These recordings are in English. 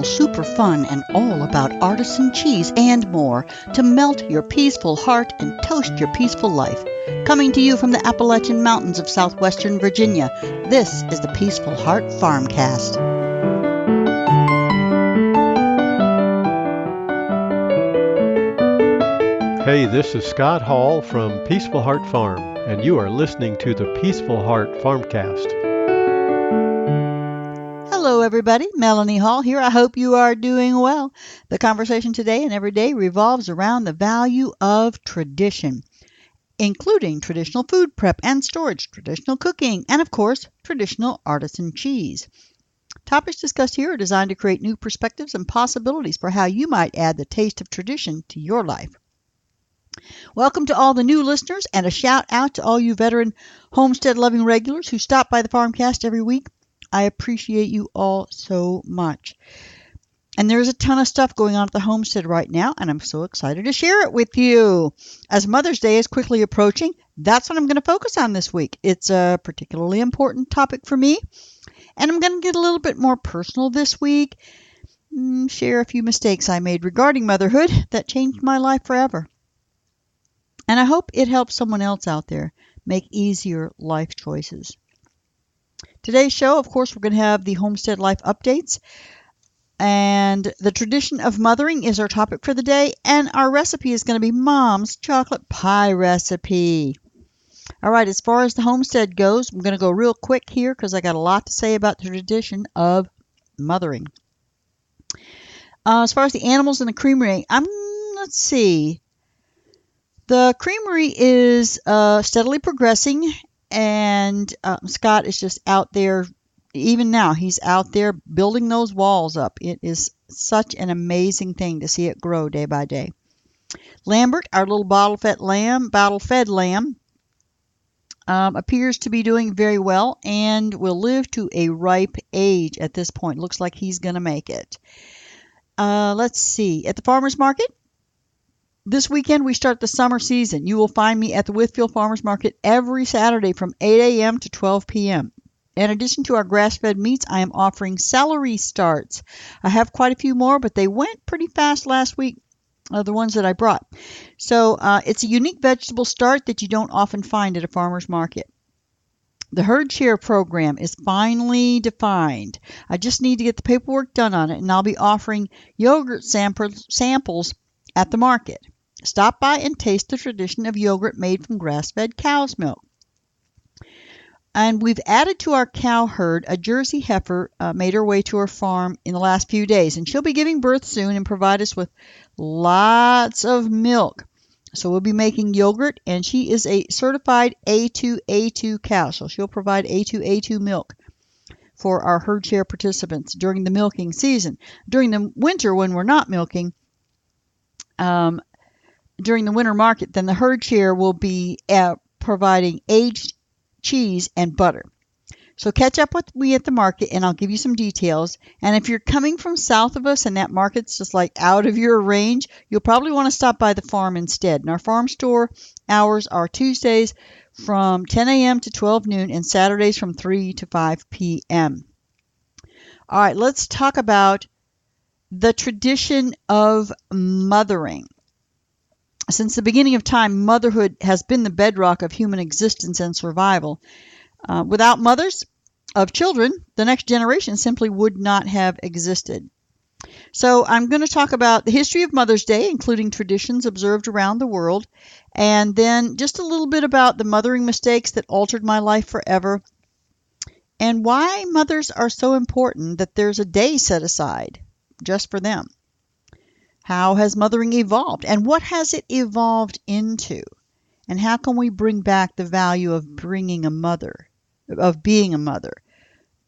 traditional, super fun, and all about artisan cheese and more to melt your peaceful heart and toast your peaceful life. Coming to you from the Appalachian Mountains of southwestern Virginia, this is the Peaceful Heart FarmCast. Hey, this is Scott Hall from Peaceful Heart Farm, and you are listening to the Peaceful Heart FarmCast. Hello, everybody. Melanie Hall here. I hope you are doing well. The conversation today and every day revolves around the value of tradition, including traditional food prep and storage, traditional cooking, and, of course, traditional artisan cheese. Topics discussed here are designed to create new perspectives and possibilities for how you might add the taste of tradition to your life. Welcome to all the new listeners, and a shout out to all you veteran homestead-loving regulars who stop by the FarmCast every week. I appreciate you all so much. And there's a ton of stuff going on at the homestead right now, and I'm so excited to share it with you. As Mother's Day is quickly approaching, that's what I'm going to focus on this week. It's a particularly important topic for me, and I'm going to get a little bit more personal this week, share a few mistakes I made regarding motherhood that changed my life forever. And I hope it helps someone else out there make easier life choices. Today's show, of course, we're going to have the homestead life updates. And the tradition of mothering is our topic for the day. And our recipe is going to be Mom's chocolate pie recipe. All right, as far as the homestead goes, I'm going to go real quick here because I got a lot to say about the tradition of mothering. As far as the animals in the creamery, let's see. The creamery is steadily progressing. And Scott is just out there, even now, he's out there building those walls up. It is such an amazing thing to see it grow day by day. Lambert, our little bottle-fed lamb, appears to be doing very well and will live to a ripe age at this point. Looks like he's going to make it. Let's see. At the farmer's market, this weekend, we start the summer season. You will find me at the Withfield Farmers Market every Saturday from 8 a.m. to 12 p.m. In addition to our grass-fed meats, I am offering celery starts. I have quite a few more, but they went pretty fast last week, the ones that I brought. So it's a unique vegetable start that you don't often find at a farmer's market. The herd share program is finally defined. I just need to get the paperwork done on it, and I'll be offering yogurt samples at the market. Stop by and taste the tradition of yogurt made from grass-fed cow's milk. And we've added to our cow herd a Jersey heifer made her way to her farm in the last few days. And she'll be giving birth soon and provide us with lots of milk. So we'll be making yogurt, and she is a certified A2A2 cow. So she'll provide A2A2 milk for our herd share participants during the milking season. During the winter, when we're not milking, during the winter market, then the herd share will be providing aged cheese and butter. So catch up with me at the market, and I'll give you some details. And if you're coming from south of us and that market's just like out of your range, you'll probably want to stop by the farm instead. And our farm store hours are Tuesdays from 10 a.m. to 12 noon and Saturdays from 3 to 5 p.m. All right, let's talk about the tradition of mothering. Since the beginning of time, motherhood has been the bedrock of human existence and survival. Without mothers of children, the next generation simply would not have existed. So I'm going to talk about the history of Mother's Day, including traditions observed around the world, and then just a little bit about the mothering mistakes that altered my life forever, and why mothers are so important that there's a day set aside just for them. How has mothering evolved, and what has it evolved into? And how can we bring back the value of being a mother,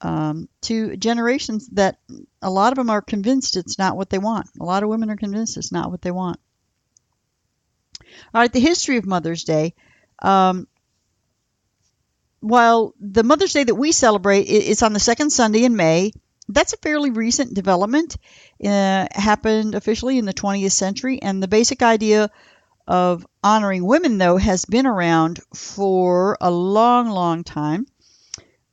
to generations that a lot of them are convinced it's not what they want. A lot of women are convinced it's not what they want. All right, the history of Mother's Day. While the Mother's Day that we celebrate is on the second Sunday in May, that's a fairly recent development. Happened officially in the 20th century, and the basic idea of honoring women, though, has been around for a long, long time.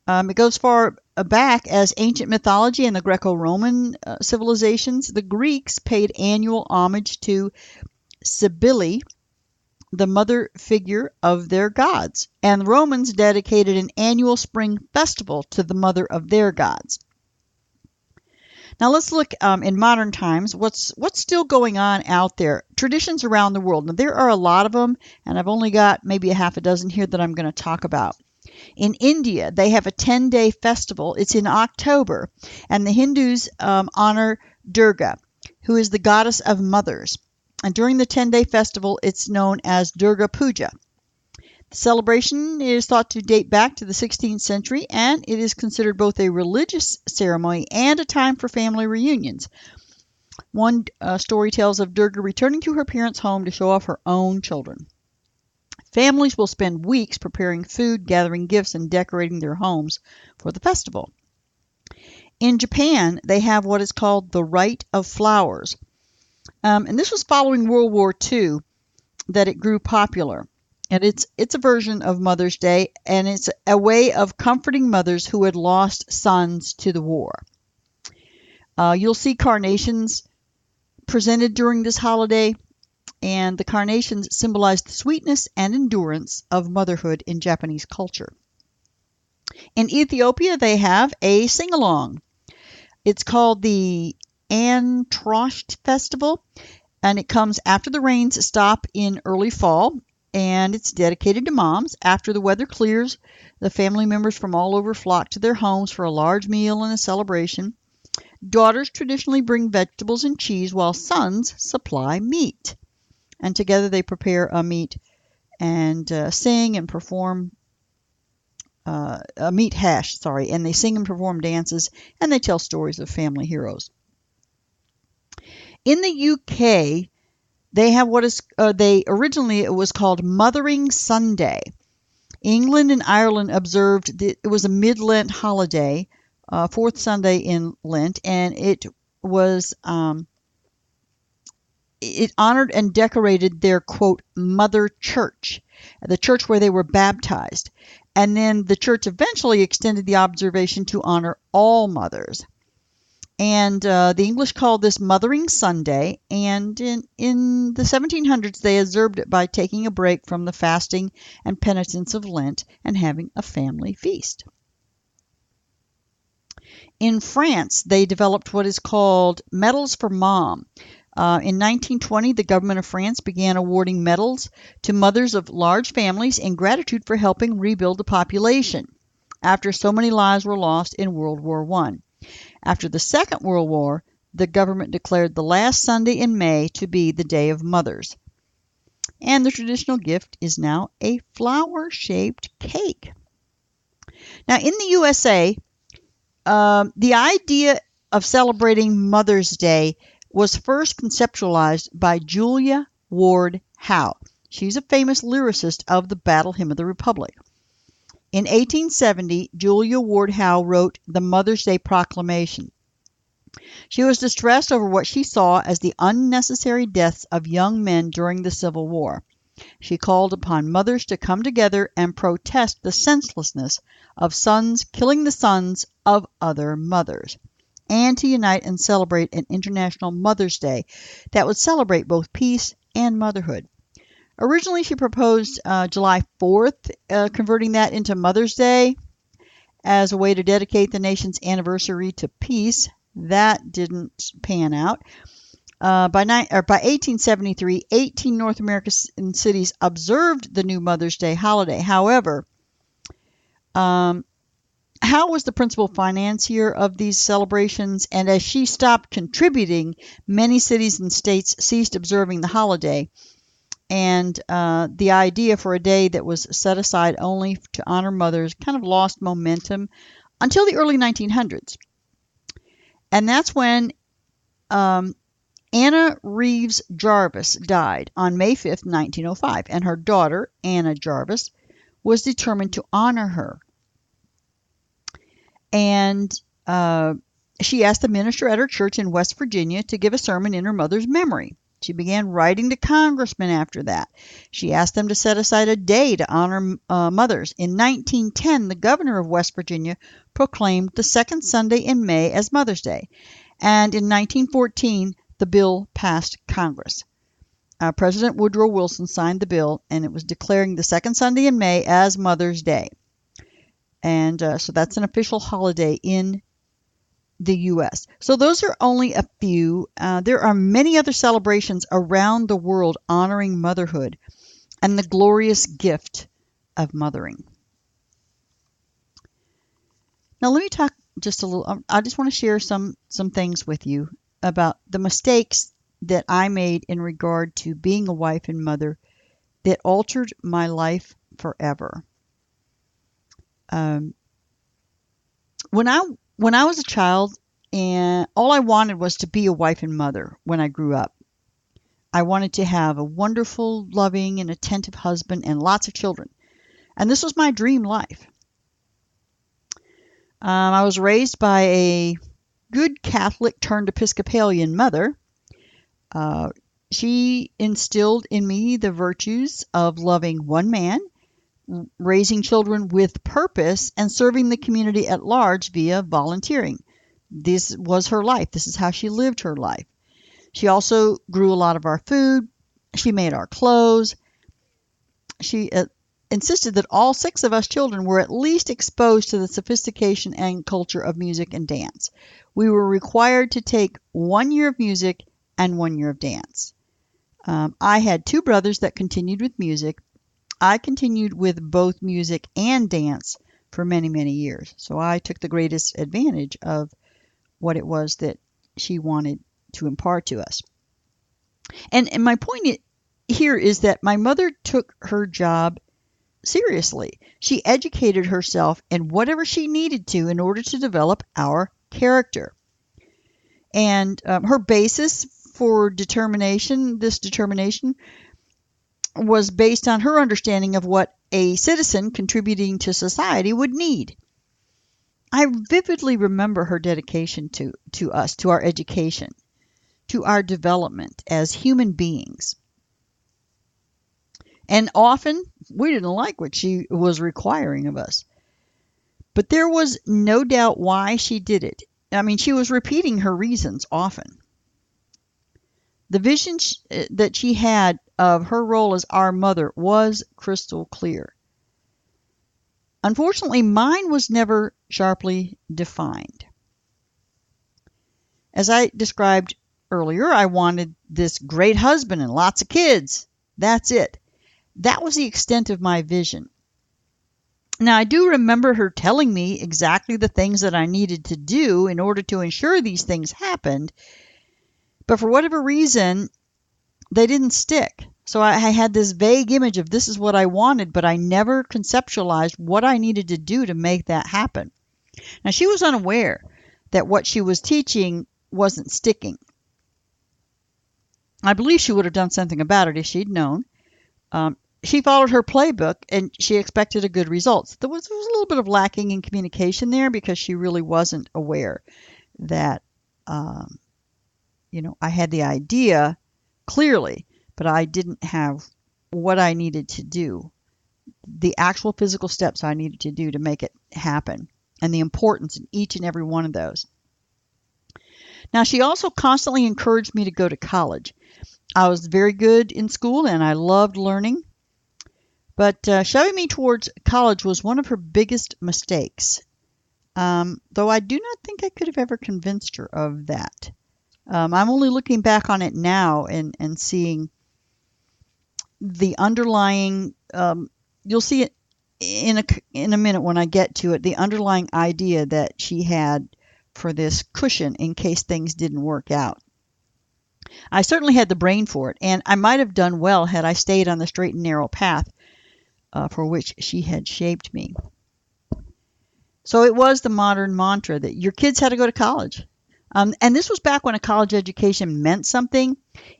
It goes far back as ancient mythology and the Greco-Roman civilizations, the Greeks paid annual homage to Cybele, the mother figure of their gods, and the Romans dedicated an annual spring festival to the mother of their gods. Now let's look in modern times, what's still going on out there. Traditions around the world. Now there are a lot of them, and I've only got maybe a half a dozen here that I'm going to talk about. In India, they have a 10-day festival. It's in October, and the Hindus honor Durga, who is the goddess of mothers. And during the 10-day festival, it's known as Durga Puja. The celebration is thought to date back to the 16th century, and it is considered both a religious ceremony and a time for family reunions. One story tells of Durga returning to her parents' home to show off her own children. Families will spend weeks preparing food, gathering gifts, and decorating their homes for the festival. In Japan, they have what is called the Rite of Flowers. And this was following World War II that it grew popular. And it's a version of Mother's Day, and it's a way of comforting mothers who had lost sons to the war. You'll see carnations presented during this holiday, and the carnations symbolize the sweetness and endurance of motherhood in Japanese culture. In Ethiopia, they have a sing-along. It's called the Antrost Festival, and it comes after the rains stop in early fall, and it's dedicated to moms. After the weather clears, the family members from all over flock to their homes for a large meal and a celebration. Daughters traditionally bring vegetables and cheese, while sons supply meat. And together they prepare a meat and sing and perform a meat hash, and they sing and perform dances, and they tell stories of family heroes. In the UK, they have what is, originally it was called Mothering Sunday. England and Ireland observed that it was a mid-Lent holiday, fourth Sunday in Lent, and it was, it honored and decorated their, quote, mother church, the church where they were baptized. And then the church eventually extended the observation to honor all mothers. And the English called this Mothering Sunday, and in the 1700s they observed it by taking a break from the fasting and penitence of Lent and having a family feast. In France, they developed what is called Medals for Mom. In 1920, the government of France began awarding medals to mothers of large families in gratitude for helping rebuild the population after so many lives were lost in World War I. After the Second World War, the government declared the last Sunday in May to be the Day of Mothers. And the traditional gift is now a flower-shaped cake. Now, in the USA, the idea of celebrating Mother's Day was first conceptualized by Julia Ward Howe. She's a famous lyricist of the Battle Hymn of the Republic. In 1870, Julia Ward Howe wrote the Mother's Day Proclamation. She was distressed over what she saw as the unnecessary deaths of young men during the Civil War. She called upon mothers to come together and protest the senselessness of sons killing the sons of other mothers, and to unite and celebrate an International Mother's Day that would celebrate both peace and motherhood. Originally, she proposed July 4th, converting that into Mother's Day as a way to dedicate the nation's anniversary to peace. That didn't pan out. By 1873, 18 North American cities observed the new Mother's Day holiday. However, Howe was the principal financier of these celebrations, and as she stopped contributing, many cities and states ceased observing the holiday. And the idea for a day that was set aside only to honor mothers kind of lost momentum until the early 1900s. And that's when Anna Reeves Jarvis died on May 5th, 1905, and her daughter, Anna Jarvis, was determined to honor her. And she asked the minister at her church in West Virginia to give a sermon in her mother's memory. She began writing to congressmen after that. She asked them to set aside a day to honor mothers. In 1910, the governor of West Virginia proclaimed the second Sunday in May as Mother's Day. And in 1914, the bill passed Congress. President Woodrow Wilson signed the bill, and it was declaring the second Sunday in May as Mother's Day. And so that's an official holiday in the U.S. So those are only a few. There are many other celebrations around the world honoring motherhood and the glorious gift of mothering. Now let me talk just a little. I just want to share some things with you about the mistakes that I made in regard to being a wife and mother that altered my life forever. When I was a child, and all I wanted was to be a wife and mother when I grew up. I wanted to have a wonderful, loving, and attentive husband and lots of children. And this was my dream life. I was raised by a good Catholic turned Episcopalian mother. She instilled in me the virtues of loving one man, raising children with purpose, and serving the community at large via volunteering. This was her life. This is how she lived her life. She also grew a lot of our food. She made our clothes. She insisted that all 6 of us children were at least exposed to the sophistication and culture of music and dance. We were required to take 1 year of music and 1 year of dance. I had 2 brothers that continued with music. I continued with both music and dance for many, many years. So I took the greatest advantage of what it was that she wanted to impart to us. And my point here is that my mother took her job seriously. She educated herself in whatever she needed to in order to develop our character. And her basis for this determination was based on her understanding of what a citizen contributing to society would need. I vividly remember her dedication to us, to our education, to our development as human beings. And often we didn't like what she was requiring of us. But there was no doubt why she did it. I mean, she was repeating her reasons often. The vision that she had of her role as our mother was crystal clear. Unfortunately, mine was never sharply defined. As I described earlier, I wanted this great husband and lots of kids. That's it. That was the extent of my vision. Now, I do remember her telling me exactly the things that I needed to do in order to ensure these things happened, but for whatever reason, they didn't stick. So I had this vague image of this is what I wanted, but I never conceptualized what I needed to do to make that happen. Now, she was unaware that what she was teaching wasn't sticking. I believe she would have done something about it if she'd known. She followed her playbook, and she expected a good result. There was a little bit of lacking in communication there because she really wasn't aware that, I had the idea clearly, but I didn't have what I needed to do, the actual physical steps I needed to do to make it happen, and the importance in each and every one of those. Now, she also constantly encouraged me to go to college. I was very good in school, and I loved learning. But shoving me towards college was one of her biggest mistakes, though I do not think I could have ever convinced her of that. I'm only looking back on it now and seeing the underlying, you'll see it in a minute when I get to it, the underlying idea that she had for this cushion in case things didn't work out. I certainly had the brain for it, and I might have done well had I stayed on the straight and narrow path for which she had shaped me. So it was the modern mantra that your kids had to go to college. And this was back when a college education meant something.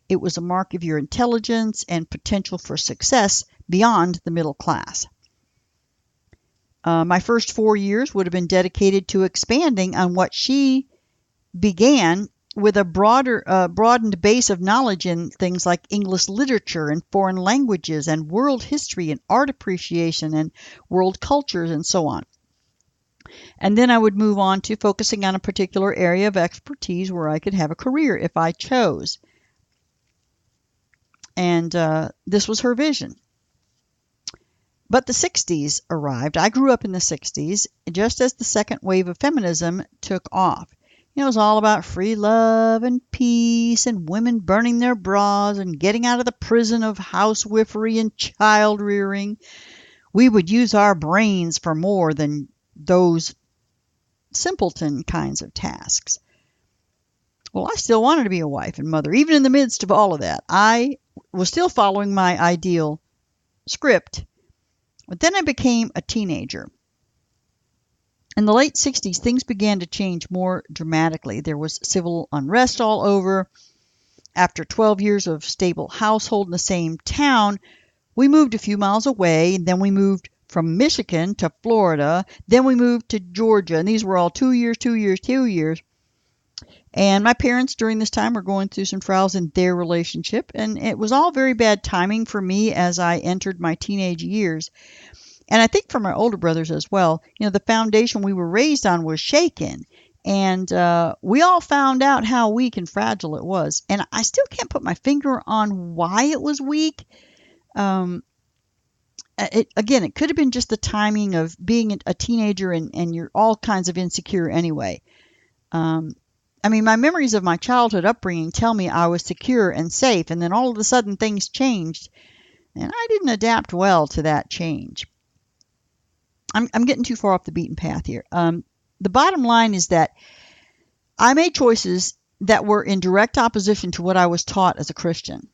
It was a mark of your intelligence and potential for success beyond the middle class. My first 4 years would have been dedicated to expanding on what she began with a broadened base of knowledge in things like English literature and foreign languages and world history and art appreciation and world cultures and so on. And then I would move on to focusing on a particular area of expertise where I could have a career if I chose. And this was her vision. But the 60s arrived. I grew up in the 60s, just as the second wave of feminism took off. It was all about free love and peace and women burning their bras and getting out of the prison of housewifery and child rearing. We would use our brains for more than those simpleton kinds of tasks. Well, I still wanted to be a wife and mother, even in the midst of all of that. I was still following my ideal script. But then I became a teenager. In the late 60s, things began to change more dramatically. There was civil unrest all over. After 12 years of stable household in the same town, we moved a few miles away, and then we moved from Michigan to Florida. Then we moved to Georgia, and these were all 2 years, 2 years, 2 years. And my parents during this time were going through some trials in their relationship, and it was all very bad timing for me as I entered my teenage years. And I think for my older brothers as well, the foundation we were raised on was shaken. And we all found out how weak and fragile it was. And I still can't put my finger on why it was weak. It could have been just the timing of being a teenager and you're all kinds of insecure anyway. My memories of my childhood upbringing tell me I was secure and safe, and then all of a sudden things changed, and I didn't adapt well to that change. I'm getting too far off the beaten path here. The bottom line is that I made choices that were in direct opposition to what I was taught as a Christian.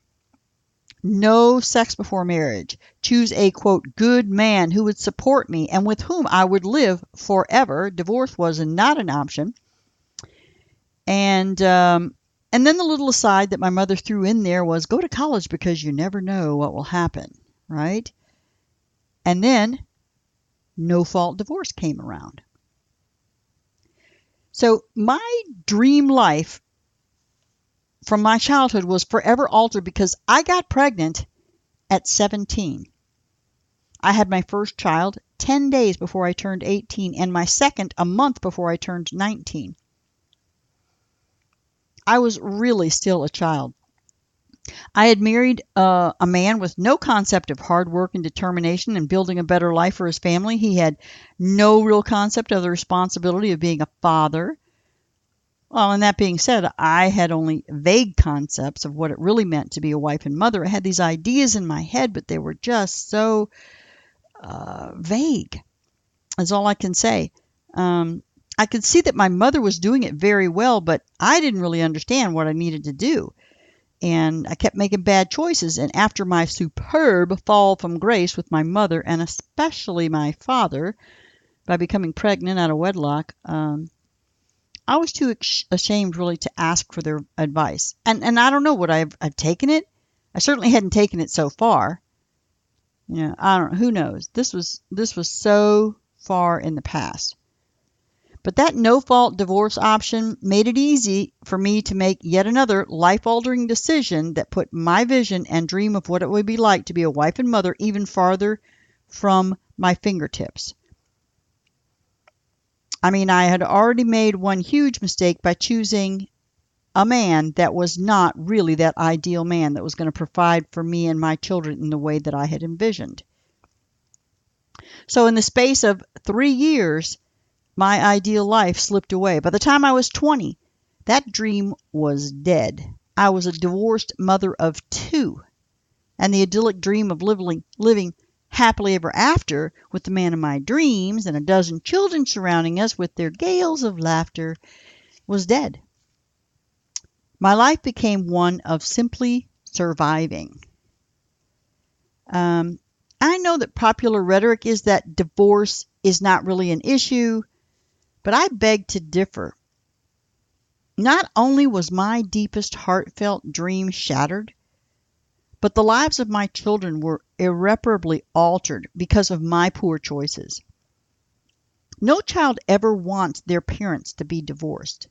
No sex before marriage. Choose a, quote, good man who would support me and with whom I would live forever. Divorce was not an option. And then the little aside that my mother threw in there was go to college because you never know what will happen, right? And then no-fault divorce came around. So my dream life from my childhood was forever altered because I got pregnant at 17. I had my first child 10 days before I turned 18 and my second a month before I turned 19. I was really still a child. I had married a man with no concept of hard work and determination and building a better life for his family. He had no real concept of the responsibility of being a father. Well, and that being said, I had only vague concepts of what it really meant to be a wife and mother. I had these ideas in my head, but they were just so vague, is all I can say. I could see that my mother was doing it very well, but I didn't really understand what I needed to do. And I kept making bad choices. And after my superb fall from grace with my mother, and especially my father, by becoming pregnant out of wedlock, I was too ashamed really to ask for their advice. And I don't know, would I've taken it? I certainly hadn't taken it so far. I don't know. Who knows? This was so far in the past. But that no-fault divorce option made it easy for me to make yet another life-altering decision that put my vision and dream of what it would be like to be a wife and mother even farther from my fingertips. I had already made one huge mistake by choosing a man that was not really that ideal man that was going to provide for me and my children in the way that I had envisioned. So in the space of 3 years, my ideal life slipped away. By the time I was 20, that dream was dead. I was a divorced mother of 2, and the idyllic dream of living happily ever after with the man of my dreams and a dozen children surrounding us with their gales of laughter was dead. My life became one of simply surviving. I know that popular rhetoric is that divorce is not really an issue, but I beg to differ. Not only was my deepest heartfelt dream shattered, but the lives of my children were irreparably altered because of my poor choices. No child ever wants their parents to be divorced.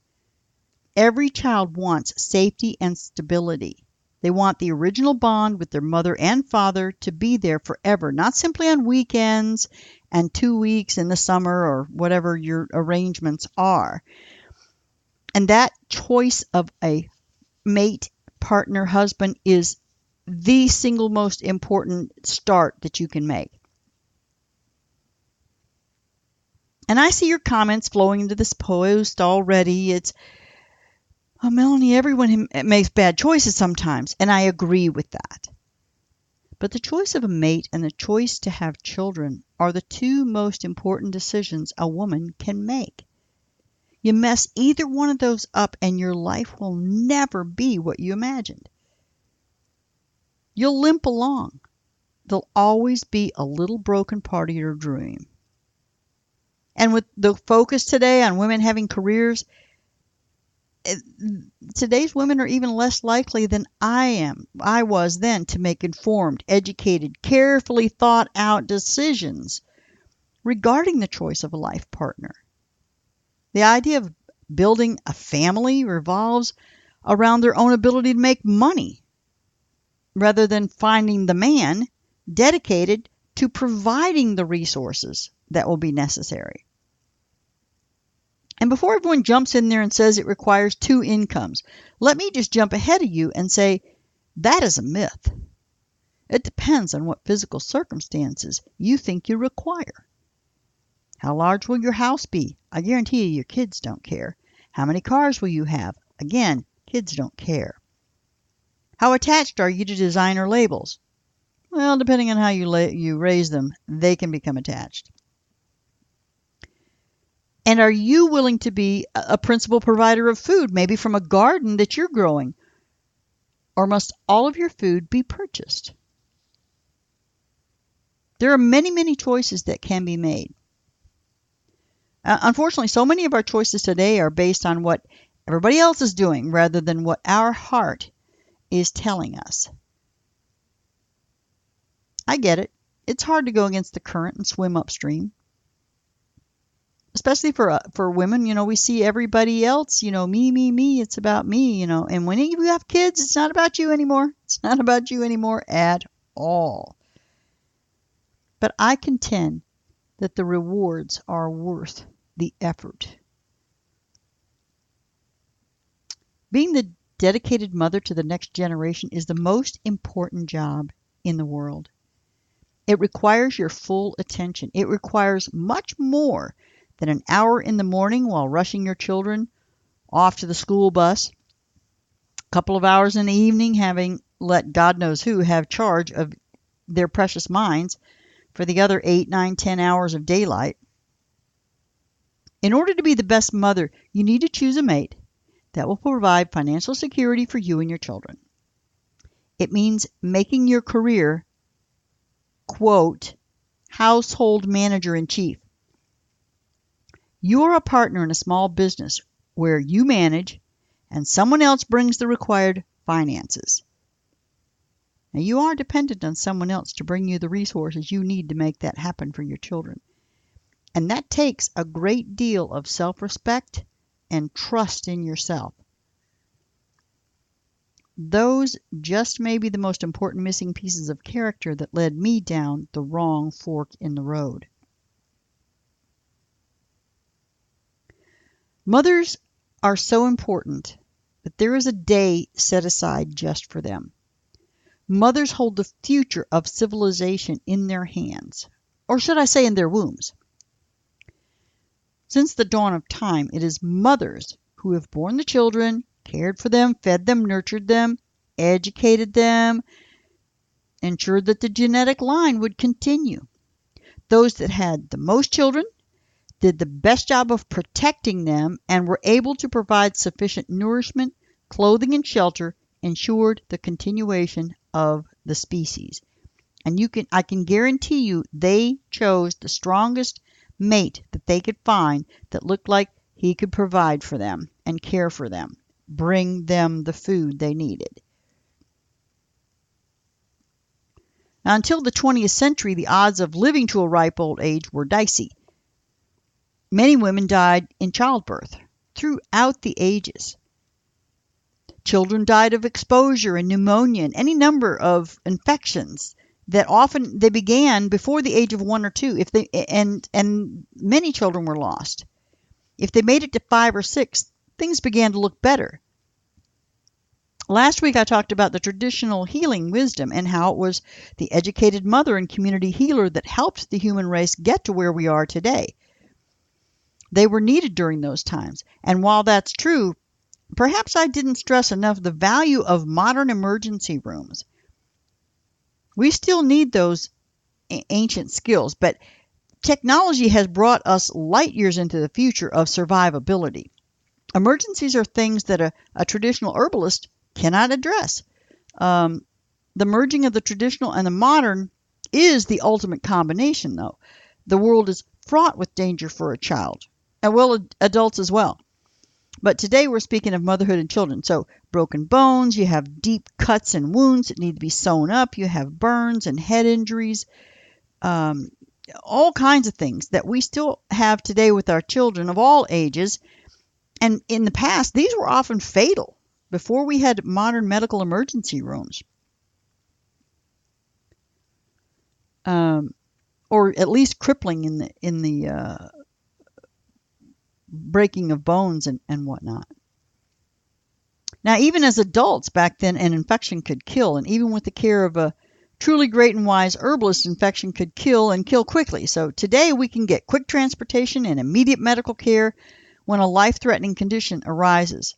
Every child wants safety and stability. They want the original bond with their mother and father to be there forever, not simply on weekends and 2 weeks in the summer or whatever your arrangements are. And that choice of a mate, partner, husband is the single most important start that you can make. And I see your comments flowing into this post already. It's, oh, Melanie, everyone makes bad choices sometimes, and I agree with that. But the choice of a mate and the choice to have children are the two most important decisions a woman can make. You mess either one of those up and your life will never be what you imagined. You'll limp along. There'll always be a little broken part of your dream. And with the focus today on women having careers, today's women are even less likely than I was then to make informed, educated, carefully thought out decisions regarding the choice of a life partner. The idea of building a family revolves around their own ability to make money rather than finding the man dedicated to providing the resources that will be necessary. And before everyone jumps in there and says it requires 2 incomes, let me just jump ahead of you and say that is a myth. It depends on what physical circumstances you think you require. How large will your house be? I guarantee you your kids don't care. How many cars will you have? Again, kids don't care. How attached are you to designer labels? Well, depending on how you raise them, they can become attached. And are you willing to be a principal provider of food, maybe from a garden that you're growing? Or must all of your food be purchased? There are many, many choices that can be made. Unfortunately, so many of our choices today are based on what everybody else is doing rather than what our heart is telling us. I get it. It's hard to go against the current and swim upstream. Especially for women, we see everybody else, me, it's about me, and when you have kids, it's not about you anymore. It's not about you anymore at all. But I contend that the rewards are worth the effort. Being the dedicated mother to the next generation is the most important job in the world. It requires your full attention. It requires much more than an hour in the morning while rushing your children off to the school bus, a couple of hours in the evening having let God knows who have charge of their precious minds for the other 8, 9, 10 hours of daylight. In order to be the best mother, you need to choose a mate that will provide financial security for you and your children. It means making your career, quote, household manager-in-chief. You're a partner in a small business where you manage and someone else brings the required finances. Now, you are dependent on someone else to bring you the resources you need to make that happen for your children. And that takes a great deal of self-respect and trust in yourself. Those just may be the most important missing pieces of character that led me down the wrong fork in the road. Mothers are so important that there is a day set aside just for them. Mothers hold the future of civilization in their hands, or should I say in their wombs. Since the dawn of time, it is mothers who have borne the children, cared for them, fed them, nurtured them, educated them, ensured that the genetic line would continue. Those that had the most children did the best job of protecting them and were able to provide sufficient nourishment, clothing, and shelter, ensured the continuation of the species. And I can guarantee you they chose the strongest mate that they could find that looked like he could provide for them and care for them, bring them the food they needed. Now, until the 20th century, the odds of living to a ripe old age were dicey. Many women died in childbirth throughout the ages. Children died of exposure and pneumonia and any number of infections that often they began before the age of 1 or 2. And many children were lost. If they made it to 5 or 6, things began to look better. Last week I talked about the traditional healing wisdom and how it was the educated mother and community healer that helped the human race get to where we are today. They were needed during those times. And while that's true, perhaps I didn't stress enough the value of modern emergency rooms. We still need those ancient skills, but technology has brought us light years into the future of survivability. Emergencies are things that a traditional herbalist cannot address. The merging of the traditional and the modern is the ultimate combination, though. The world is fraught with danger for a child, and well, adults as well. But today we're speaking of motherhood and children. So broken bones, you have deep cuts and wounds that need to be sewn up, you have burns and head injuries, all kinds of things that we still have today with our children of all ages. And in the past, these were often fatal before we had modern medical emergency rooms. Or at least crippling in the breaking of bones and whatnot. Now, even as adults back then, an infection could kill, and even with the care of a truly great and wise herbalist, infection could kill and kill quickly. So today we can get quick transportation and immediate medical care when a life-threatening condition arises.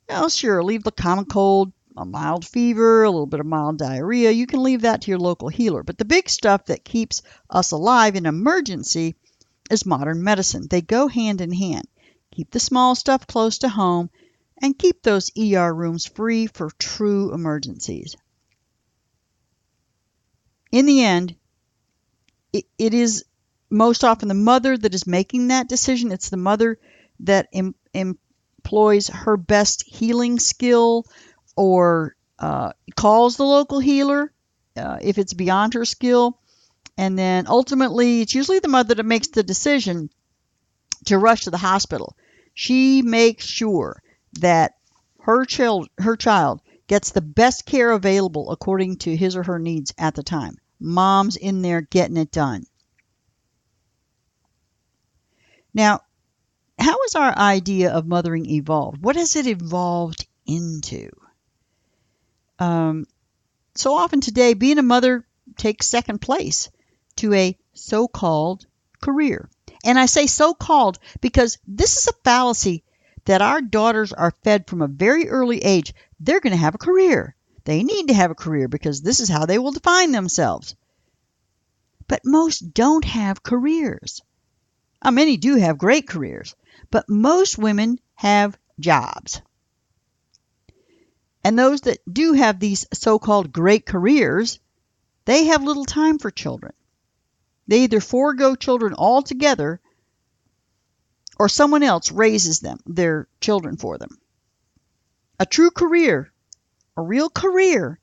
Now, sure, leave the common cold, a mild fever, a little bit of mild diarrhea. You can leave that to your local healer. But the big stuff that keeps us alive in emergency is modern medicine. They go hand in hand. Keep the small stuff close to home and keep those ER rooms free for true emergencies. In the end, it is most often the mother that is making that decision. It's the mother that employs her best healing skill or calls the local healer if it's beyond her skill. And then ultimately, it's usually the mother that makes the decision to rush to the hospital. She makes sure that her child gets the best care available according to his or her needs at the time. Mom's in there getting it done. Now, how has our idea of mothering evolved? What has it evolved into? So often today, being a mother takes second place to a so-called career. And I say so-called because this is a fallacy that our daughters are fed from a very early age. They're going to have a career. They need to have a career because this is how they will define themselves. But most don't have careers. Many do have great careers, but most women have jobs. And those that do have these so-called great careers, they have little time for children. They either forego children altogether or someone else raises their children for them. A true career, a real career,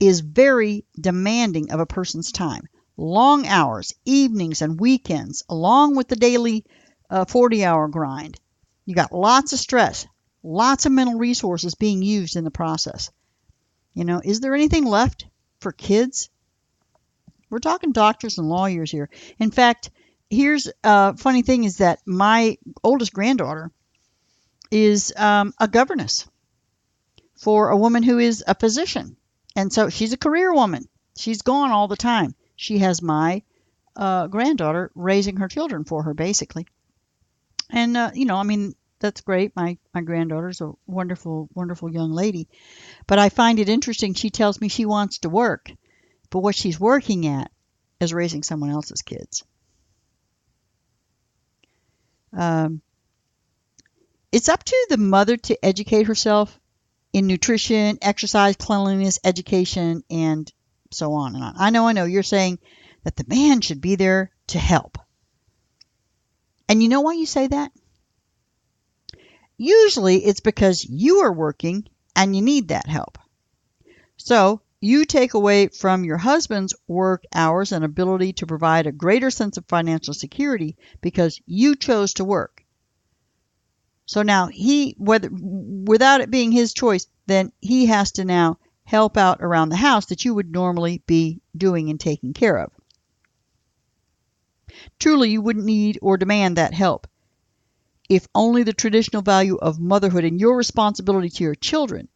is very demanding of a person's time. Long hours, evenings and weekends, along with the daily 40-hour grind. You got lots of stress, lots of mental resources being used in the process. Is there anything left for kids? We're talking doctors and lawyers here. In fact, here's a funny thing is that my oldest granddaughter is a governess for a woman who is a physician. And so she's a career woman. She's gone all the time. She has my granddaughter raising her children for her, basically. And, that's great. My granddaughter's a wonderful, wonderful young lady. But I find it interesting. She tells me she wants to work. But what she's working at is raising someone else's kids. It's up to the mother to educate herself in nutrition, exercise, cleanliness, education, and so on and on. I know, you're saying that the man should be there to help. And you know why you say that? Usually it's because you are working and you need that help. So you take away from your husband's work hours and ability to provide a greater sense of financial security because you chose to work. So now without it being his choice, then he has to now help out around the house that you would normally be doing and taking care of. Truly, you wouldn't need or demand that help if only the traditional value of motherhood and your responsibility to your children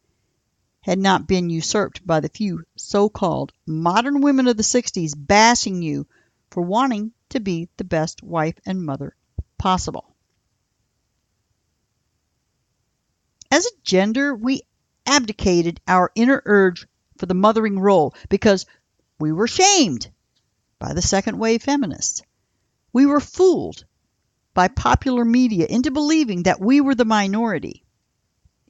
had not been usurped by the few so-called modern women of the 60s bashing you for wanting to be the best wife and mother possible. As a gender, we abdicated our inner urge for the mothering role because we were shamed by the second wave feminists. We were fooled by popular media into believing that we were the minority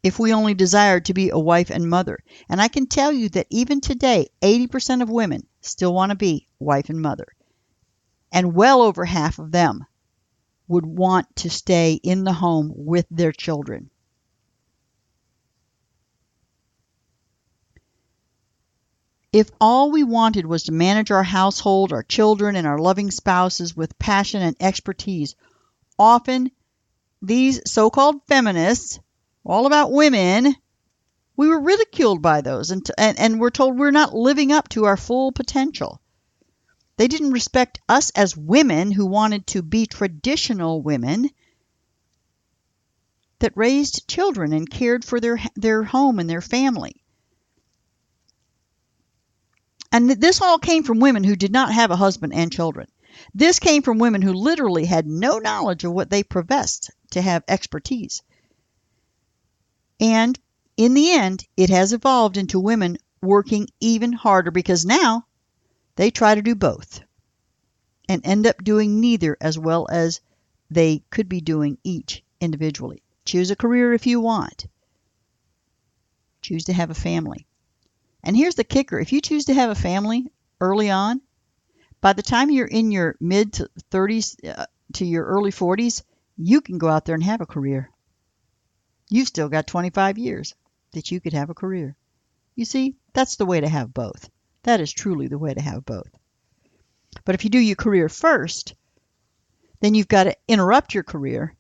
if we only desired to be a wife and mother. And I can tell you that even today, 80% of women still want to be wife and mother. And well over half of them would want to stay in the home with their children. If all we wanted was to manage our household, our children, and our loving spouses with passion and expertise, often these so-called feminists, all about women, we were ridiculed by those and we're told we're not living up to our full potential. They didn't respect us as women who wanted to be traditional women that raised children and cared for their home and their family. And this all came from women who did not have a husband and children. This came from women who literally had no knowledge of what they professed to have expertise. And in the end, it has evolved into women working even harder because now they try to do both and end up doing neither as well as they could be doing each individually. Choose a career if you want. Choose to have a family. And here's the kicker. If you choose to have a family early on, by the time you're in your mid to 30s to your early 40s, you can go out there and have a career. You've still got 25 years that you could have a career. You see, that's the way to have both. That is truly the way to have both. But if you do your career first, then you've got to interrupt your career.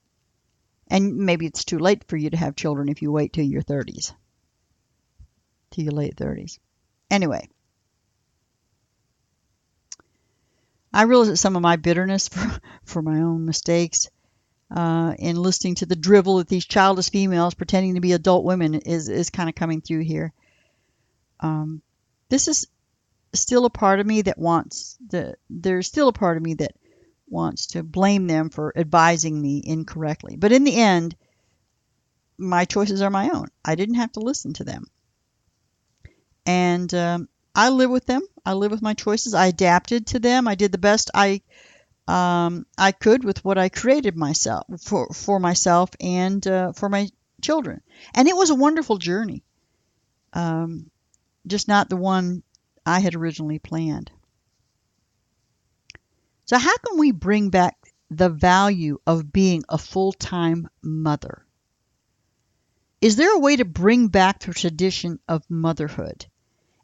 And maybe it's too late for you to have children if you wait till your 30s. To your late 30s. Anyway, I realize that some of my bitterness for my own mistakes in listening to the drivel that these childless females pretending to be adult women is kind of coming through here. This is still a part of me that there's still a part of me that wants to blame them for advising me incorrectly. But in the end, my choices are my own. I didn't have to listen to them. And I live with them. I live with my choices. I adapted to them. I did the best I could with what I created myself for myself and for my children. And it was a wonderful journey. Just not the one I had originally planned. So how can we bring back the value of being a full-time mother? Is there a way to bring back the tradition of motherhood?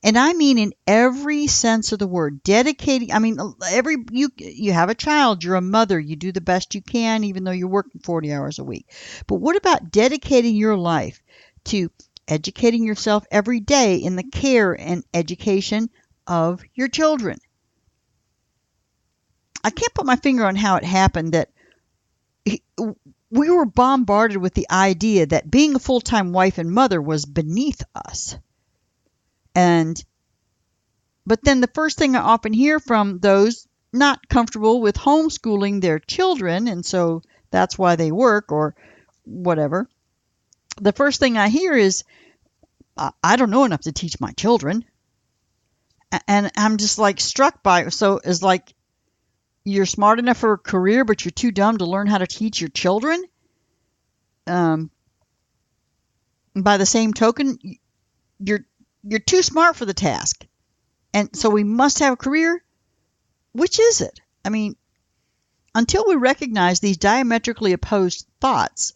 And I mean in every sense of the word, dedicating, you have a child, you're a mother, you do the best you can, even though you're working 40 hours a week. But what about dedicating your life to educating yourself every day in the care and education of your children? I can't put my finger on how it happened that we were bombarded with the idea that being a full-time wife and mother was beneath us. But then the first thing I often hear from those not comfortable with homeschooling their children, and so that's why they work or whatever, the first thing I hear is, I don't know enough to teach my children. And I'm just like struck by it. So it's like you're smart enough for a career, but you're too dumb to learn how to teach your children. By the same token, you're too smart for the task. And so we must have a career. Which is it? I mean, until we recognize these diametrically opposed thoughts,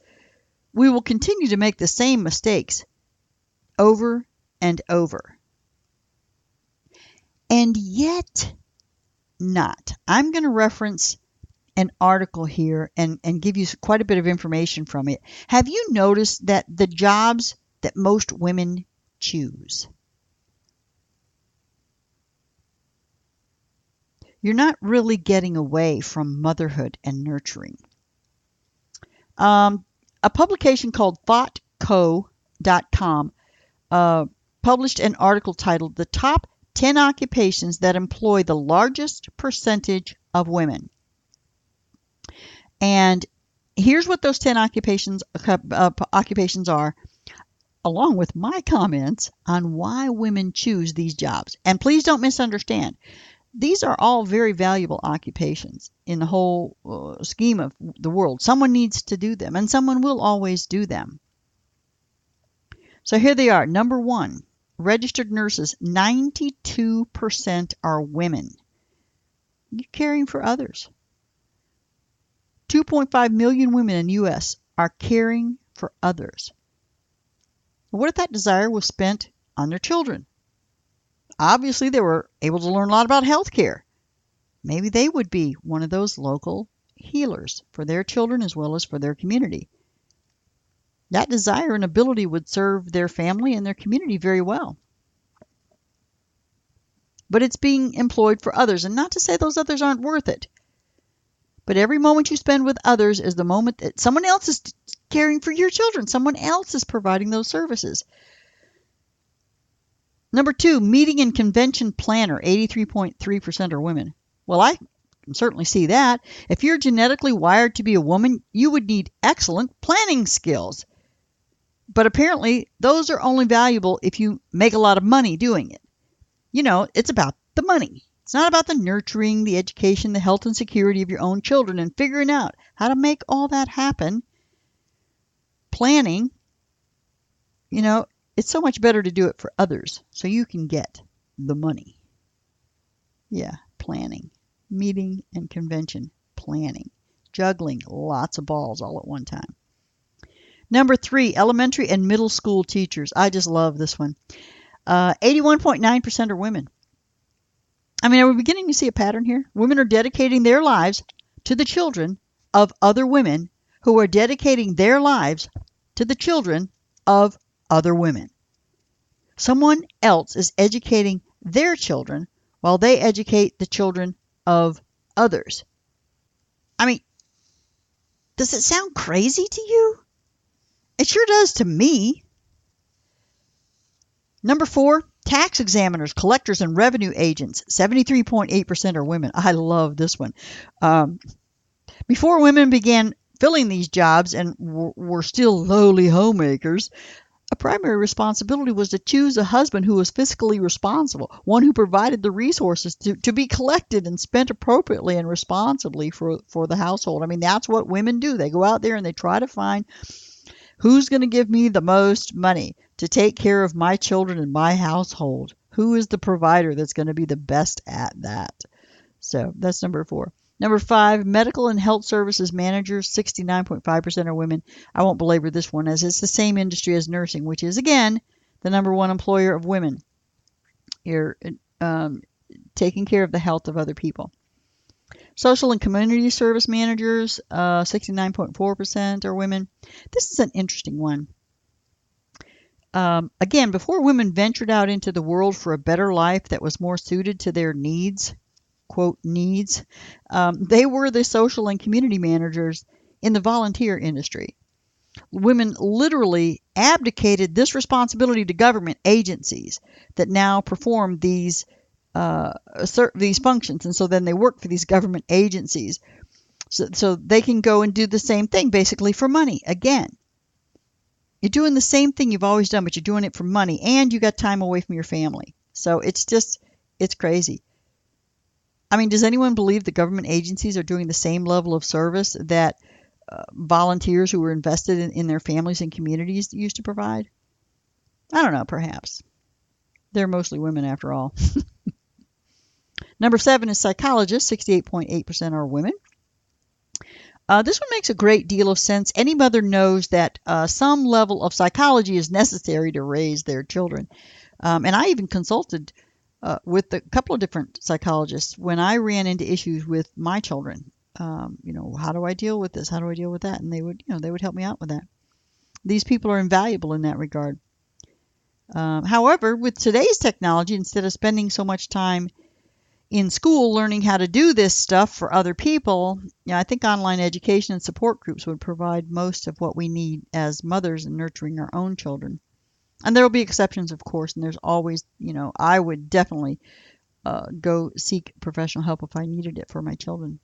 we will continue to make the same mistakes over and over. And yet not. I'm going to reference an article here and give you quite a bit of information from it. Have you noticed that the jobs that most women choose, you're not really getting away from motherhood and nurturing? A publication called thoughtco.com published an article titled "The Top 10 Occupations That Employ the Largest Percentage of Women." And here's what those 10 occupations are, along with my comments on why women choose these jobs. And please don't misunderstand. These are all very valuable occupations in the whole scheme of the world. Someone needs to do them, and someone will always do them. So here they are. Number 1, registered nurses. 92% are women. You're caring for others. 2.5 million women in the U.S. are caring for others. What if that desire was spent on their children? Obviously, they were able to learn a lot about health care. Maybe they would be one of those local healers for their children as well as for their community. That desire and ability would serve their family and their community very well. But it's being employed for others, and not to say those others aren't worth it. But every moment you spend with others is the moment that someone else is caring for your children. Someone else is providing those services. Number 2, meeting and convention planner. 83.3% are women. Well, I can certainly see that. If you're genetically wired to be a woman, you would need excellent planning skills. But apparently, those are only valuable if you make a lot of money doing it. You know, it's about the money. It's not about the nurturing, the education, the health and security of your own children and figuring out how to make all that happen. Planning, you know, it's so much better to do it for others so you can get the money. Yeah, planning, meeting and convention planning, juggling lots of balls all at one time. Number 3, elementary and middle school teachers. I just love this one. 81.9% are women. I mean, are we beginning to see a pattern here? Women are dedicating their lives to the children of other women who are dedicating their lives to the children of other women. Someone else is educating their children while they educate the children of others. I mean, does it sound crazy to you? It sure does to me. Number 4, tax examiners, collectors, and revenue agents. 73.8% are women. I love this one. Before women began filling these jobs and were still lowly homemakers, a primary responsibility was to choose a husband who was fiscally responsible, one who provided the resources to be collected and spent appropriately and responsibly for the household. I mean, that's what women do. They go out there and they try to find who's going to give me the most money to take care of my children and my household. Who is the provider that's going to be the best at that? So that's number 4. Number 5, medical and health services managers. 69.5% are women. I won't belabor this one as it's the same industry as nursing, which is, again, the number 1 employer of women. You're taking care of the health of other people. Social and community service managers. 69.4% are women. This is an interesting one. Again, before women ventured out into the world for a better life that was more suited to their needs, quote, needs, they were the social and community managers in the volunteer industry. Women literally abdicated this responsibility to government agencies that now perform these functions. And so then they work for these government agencies. So they can go and do the same thing, basically for money. Again, you're doing the same thing you've always done, but you're doing it for money, and you got time away from your family. So it's crazy. I mean, does anyone believe the government agencies are doing the same level of service that volunteers who were invested in their families and communities used to provide? I don't know, perhaps. They're mostly women after all. Number 7 is psychologists. 68.8% are women. This one makes a great deal of sense. Any mother knows that some level of psychology is necessary to raise their children. And I even consulted with a couple of different psychologists when I ran into issues with my children. How do I deal with this? How do I deal with that? And they would help me out with that. These people are invaluable in that regard. However, with today's technology, instead of spending so much time in school learning how to do this stuff for other people, I think online education and support groups would provide most of what we need as mothers in nurturing our own children. And there will be exceptions, of course, and there's always, I would definitely go seek professional help if I needed it for my children.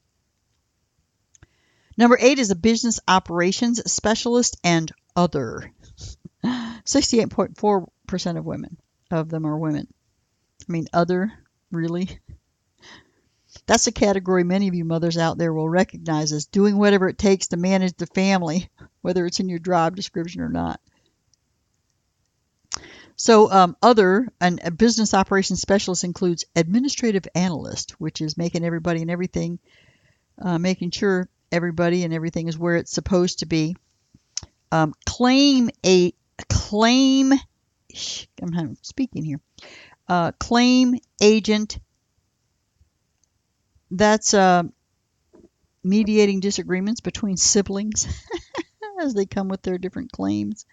Number 8 is a business operations specialist and other. 68.4% of them are women. I mean, other, really? That's a category many of you mothers out there will recognize as doing whatever it takes to manage the family, whether it's in your job description or not. So other, and a business operations specialist includes administrative analyst, which is making everybody and everything, making sure everybody and everything is where it's supposed to be. Claim agent. That's mediating disagreements between siblings as they come with their different claims.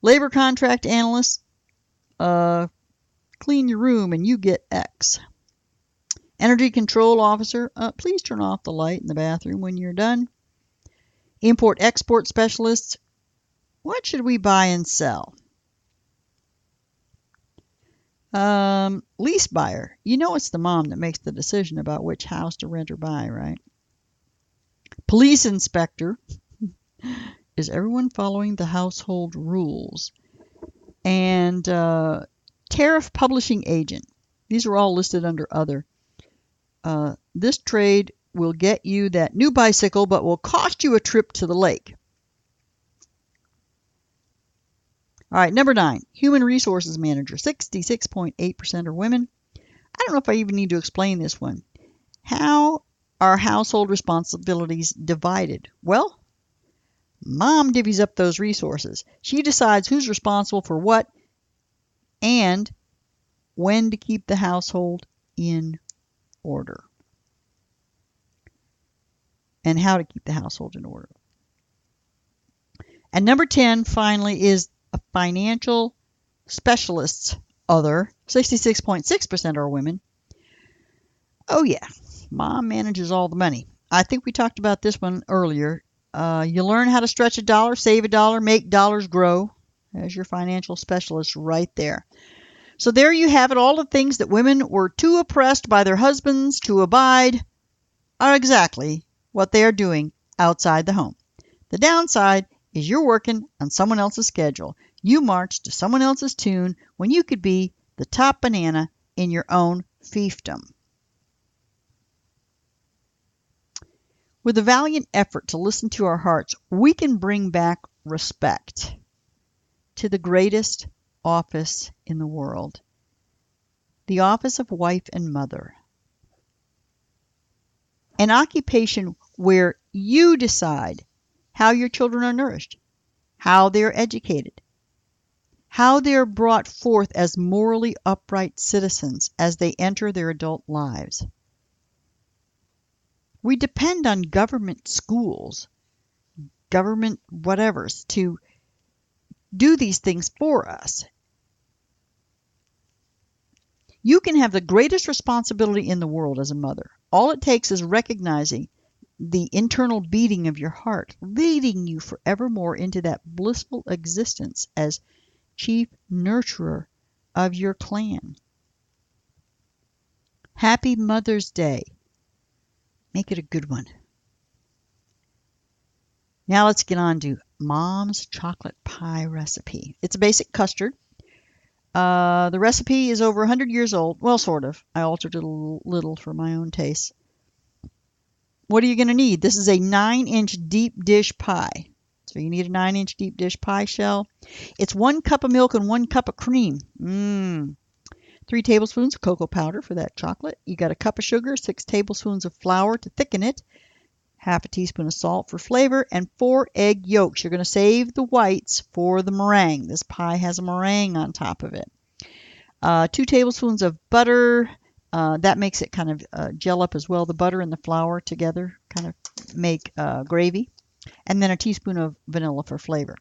Labor contract analyst. Clean your room and you get X. Energy control officer, please turn off the light in the bathroom when you're done. Import-export specialists, what should we buy and sell? Lease buyer, it's the mom that makes the decision about which house to rent or buy, right? Police inspector, is everyone following the household rules? And tariff publishing agent. These are all listed under other. This trade will get you that new bicycle, but will cost you a trip to the lake. All right, number 9, human resources manager. 66.8% are women. I don't know if I even need to explain this one. How are household responsibilities divided? Well, mom divvies up those resources. She decides who's responsible for what and when to keep the household in order. And how to keep the household in order. And number 10, finally, is a financial specialist other. 66.6% are women. Oh yeah, mom manages all the money. I think we talked about this one earlier. You learn how to stretch a dollar, save a dollar, make dollars grow. As your financial specialist right there. So there you have it. All the things that women were too oppressed by their husbands to abide are exactly what they are doing outside the home. The downside is you're working on someone else's schedule. You march to someone else's tune when you could be the top banana in your own fiefdom. With a valiant effort to listen to our hearts, we can bring back respect to the greatest office in the world, the office of wife and mother. An occupation where you decide how your children are nourished, how they are educated, how they are brought forth as morally upright citizens as they enter their adult lives. We depend on government schools, government whatevers, to do these things for us. You can have the greatest responsibility in the world as a mother. All it takes is recognizing the internal beating of your heart, leading you forevermore into that blissful existence as chief nurturer of your clan. Happy Mother's Day. Make it a good one. Now let's get on to Mom's chocolate pie recipe. It's a basic custard. The recipe is over 100 years old. Well, sort of. I altered it a little for my own taste. What are you going to need? This is a 9-inch deep dish pie. So you need a 9-inch deep dish pie shell. It's 1 cup of milk and 1 cup of cream. 3 tablespoons of cocoa powder for that chocolate. You got a cup of sugar, 6 tablespoons of flour to thicken it, half a teaspoon of salt for flavor, and 4 egg yolks. You're going to save the whites for the meringue. This pie has a meringue on top of it. 2 tablespoons of butter, That makes it kind of gel up as well. The butter and the flour together kind of make gravy. And then a teaspoon of vanilla for flavor.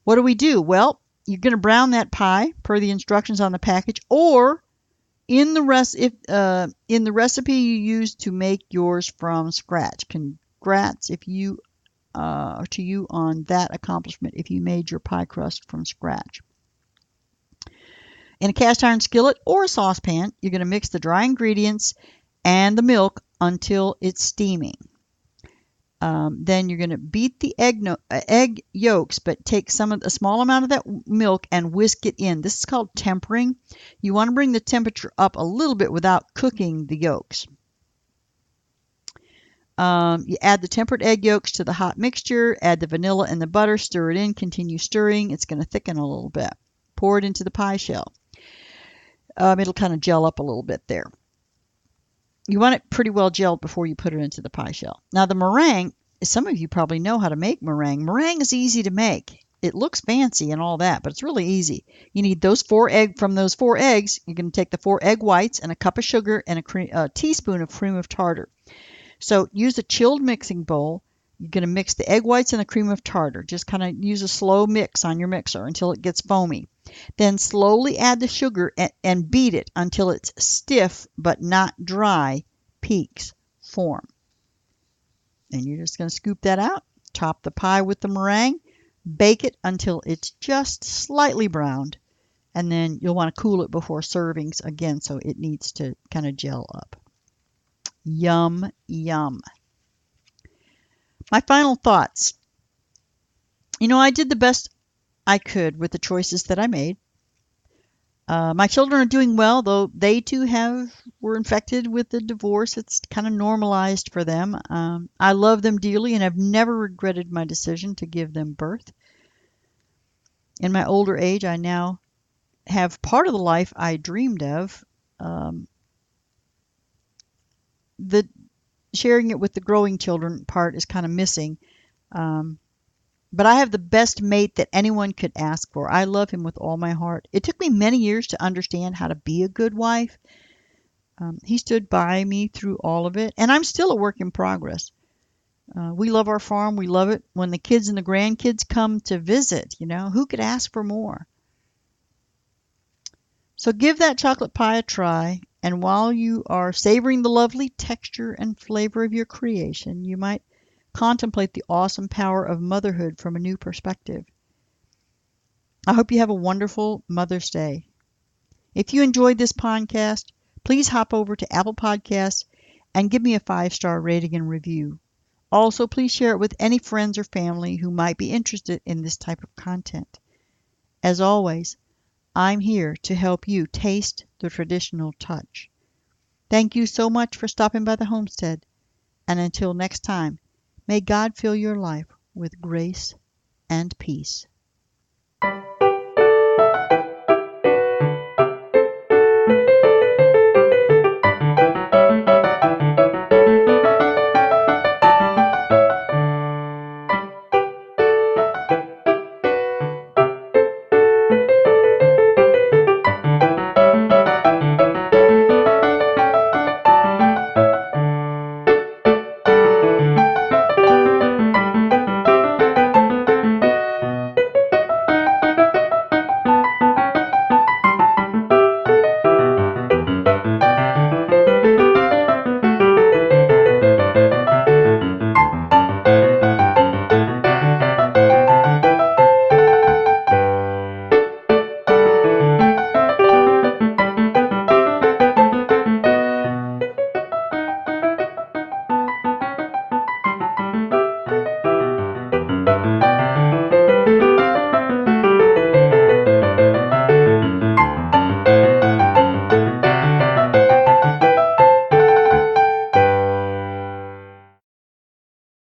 What do we do? Well, you're going to brown that pie per the instructions on the package, or in the recipe you use to make yours from scratch. Congrats to you on that accomplishment if you made your pie crust from scratch. In a cast iron skillet or a saucepan, you're going to mix the dry ingredients and the milk until it's steaming. Then you're going to beat the egg yolks, but take a small amount of that milk and whisk it in. This is called tempering. You want to bring the temperature up a little bit without cooking the yolks. You add the tempered egg yolks to the hot mixture, add the vanilla and the butter, stir it in, continue stirring. It's going to thicken a little bit. Pour it into the pie shell. It'll kind of gel up a little bit there. You want it pretty well gelled before you put it into the pie shell. Now the meringue, some of you probably know how to make meringue. Meringue is easy to make. It looks fancy and all that, but it's really easy. You need from those 4 eggs, you're going to take the 4 egg whites and a cup of sugar and a teaspoon of cream of tartar. So use a chilled mixing bowl. You're going to mix the egg whites and the cream of tartar. Just kind of use a slow mix on your mixer until it gets foamy. Then slowly add the sugar and beat it until it's stiff but not dry peaks form. And you're just going to scoop that out, top the pie with the meringue, bake it until it's just slightly browned, and then you'll want to cool it before servings again, so it needs to kind of gel up. Yum, yum. My final thoughts. I did the best I could with the choices that I made. My children are doing well, though they too were infected with the divorce. It's kind of normalized for them. I love them dearly and have never regretted my decision to give them birth. In my older age, I now have part of the life I dreamed of. The sharing it with the growing children part is kind of missing. But I have the best mate that anyone could ask for. I love him with all my heart. It took me many years to understand how to be a good wife. He stood by me through all of it, and I'm still a work in progress. We love our farm. We love it. When the kids and the grandkids come to visit, who could ask for more? So give that chocolate pie a try, and while you are savoring the lovely texture and flavor of your creation, you might contemplate the awesome power of motherhood from a new perspective. I hope you have a wonderful Mother's Day. If you enjoyed this podcast, please hop over to Apple Podcasts and give me a 5-star rating and review. Also, please share it with any friends or family who might be interested in this type of content. As always, I'm here to help you taste the traditional touch. Thank you so much for stopping by the homestead, and until next time, may God fill your life with grace and peace.